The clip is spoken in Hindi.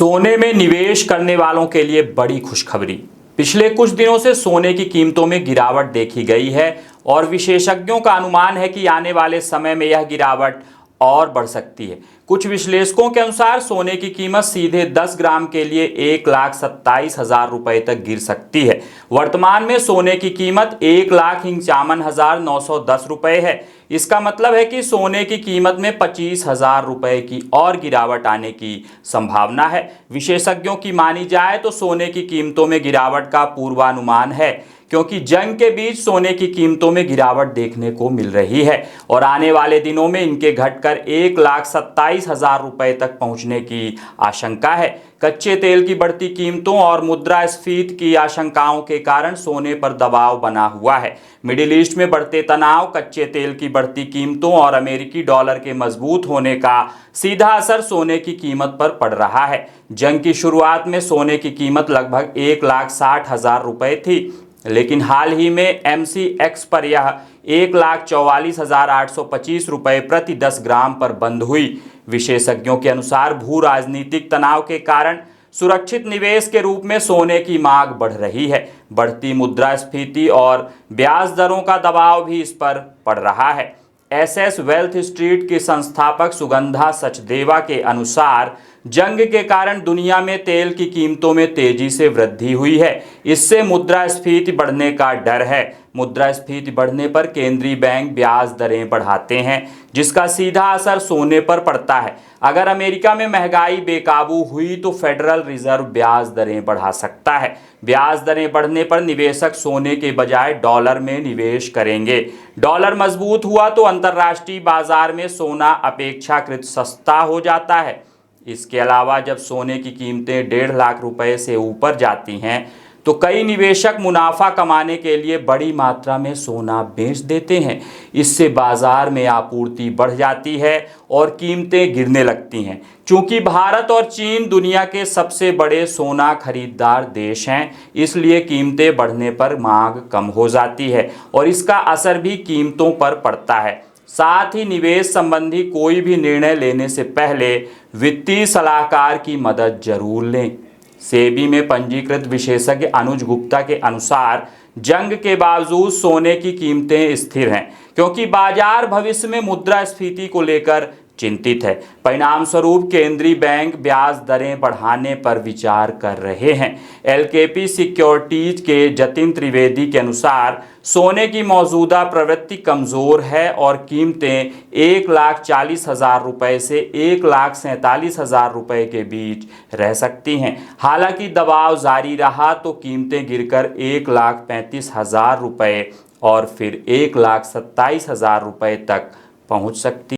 सोने में निवेश करने वालों के लिए बड़ी खुशखबरी। पिछले कुछ दिनों से सोने की कीमतों में गिरावट देखी गई है और विशेषज्ञों का अनुमान है कि आने वाले समय में यह गिरावट और बढ़ सकती है। कुछ विश्लेषकों के अनुसार सोने की कीमत सीधे 10 ग्राम के लिए 1,27,000 रुपए तक गिर सकती है। वर्तमान में सोने की कीमत 1,51,910 रुपए है। इसका मतलब है कि सोने की कीमत में 25,000 रुपए की और गिरावट आने की संभावना है। विशेषज्ञों की मानी जाए तो सोने की कीमतों में गिरावट का पूर्वानुमान है, क्योंकि जंग के बीच सोने की कीमतों में गिरावट देखने को मिल रही है और आने वाले दिनों में इनके घटकर 1,27,000 रुपए तक पहुंचने की आशंका है। कच्चे तेल की बढ़ती कीमतों और मुद्रास्फीति की आशंकाओं के कारण सोने पर दबाव बना हुआ है। मिडिल ईस्ट में बढ़ते तनाव, कच्चे तेल की बढ़ती कीमतों और अमेरिकी डॉलर के मजबूत होने का सीधा असर सोने की कीमत पर पड़ रहा है। जंग की शुरुआत में सोने की कीमत लगभग 1,60,000 रुपए थी, लेकिन हाल ही में MCX पर यह 1,44,825 रुपए प्रति 10 ग्राम पर बंद हुई। विशेषज्ञों के अनुसार भू राजनीतिक तनाव के कारण सुरक्षित निवेश के रूप में सोने की मांग बढ़ रही है। बढ़ती मुद्रास्फीति और ब्याज दरों का दबाव भी इस पर पड़ रहा है। SS वेल्थ स्ट्रीट की संस्थापक सुगंधा सचदेवा के अनुसार जंग के कारण दुनिया में तेल की कीमतों में तेजी से वृद्धि हुई है। इससे मुद्रास्फीति बढ़ने का डर है। मुद्रास्फीति बढ़ने पर केंद्रीय बैंक ब्याज दरें बढ़ाते हैं, जिसका सीधा असर सोने पर पड़ता है। अगर अमेरिका में महंगाई बेकाबू हुई तो फेडरल रिजर्व ब्याज दरें बढ़ा सकता है। ब्याज दरें बढ़ने पर निवेशक सोने के बजाय डॉलर में निवेश करेंगे। डॉलर मजबूत हुआ तो अंतर्राष्ट्रीय बाजार में सोना अपेक्षाकृत सस्ता हो जाता है। इसके अलावा जब सोने की कीमतें 1.5 लाख रुपए से ऊपर जाती हैं तो कई निवेशक मुनाफा कमाने के लिए बड़ी मात्रा में सोना बेच देते हैं। इससे बाजार में आपूर्ति बढ़ जाती है और कीमतें गिरने लगती हैं। चूंकि भारत और चीन दुनिया के सबसे बड़े सोना खरीदार देश हैं, इसलिए कीमतें बढ़ने पर मांग कम हो जाती है और इसका असर भी कीमतों पर पड़ता है। साथ ही निवेश संबंधी कोई भी निर्णय लेने से पहले वित्तीय सलाहकार की मदद जरूर लें। सेबी में पंजीकृत विशेषज्ञ अनुज गुप्ता के अनुसार जंग के बावजूद सोने की कीमतें स्थिर हैं, क्योंकि बाजार भविष्य में मुद्रास्फीति को लेकर चिंतित है। परिणाम स्वरूप केंद्रीय बैंक ब्याज दरें बढ़ाने पर विचार कर रहे हैं। LKP सिक्योरिटीज के जतिन त्रिवेदी के अनुसार सोने की मौजूदा प्रवृत्ति कमजोर है और कीमतें 1,40,000 रुपए से 1,47,000 रुपए के बीच रह सकती हैं। हालांकि दबाव जारी रहा तो कीमतें गिरकर 1,35,000 रुपए और फिर 1,27,000 रुपए तक पहुंच सकती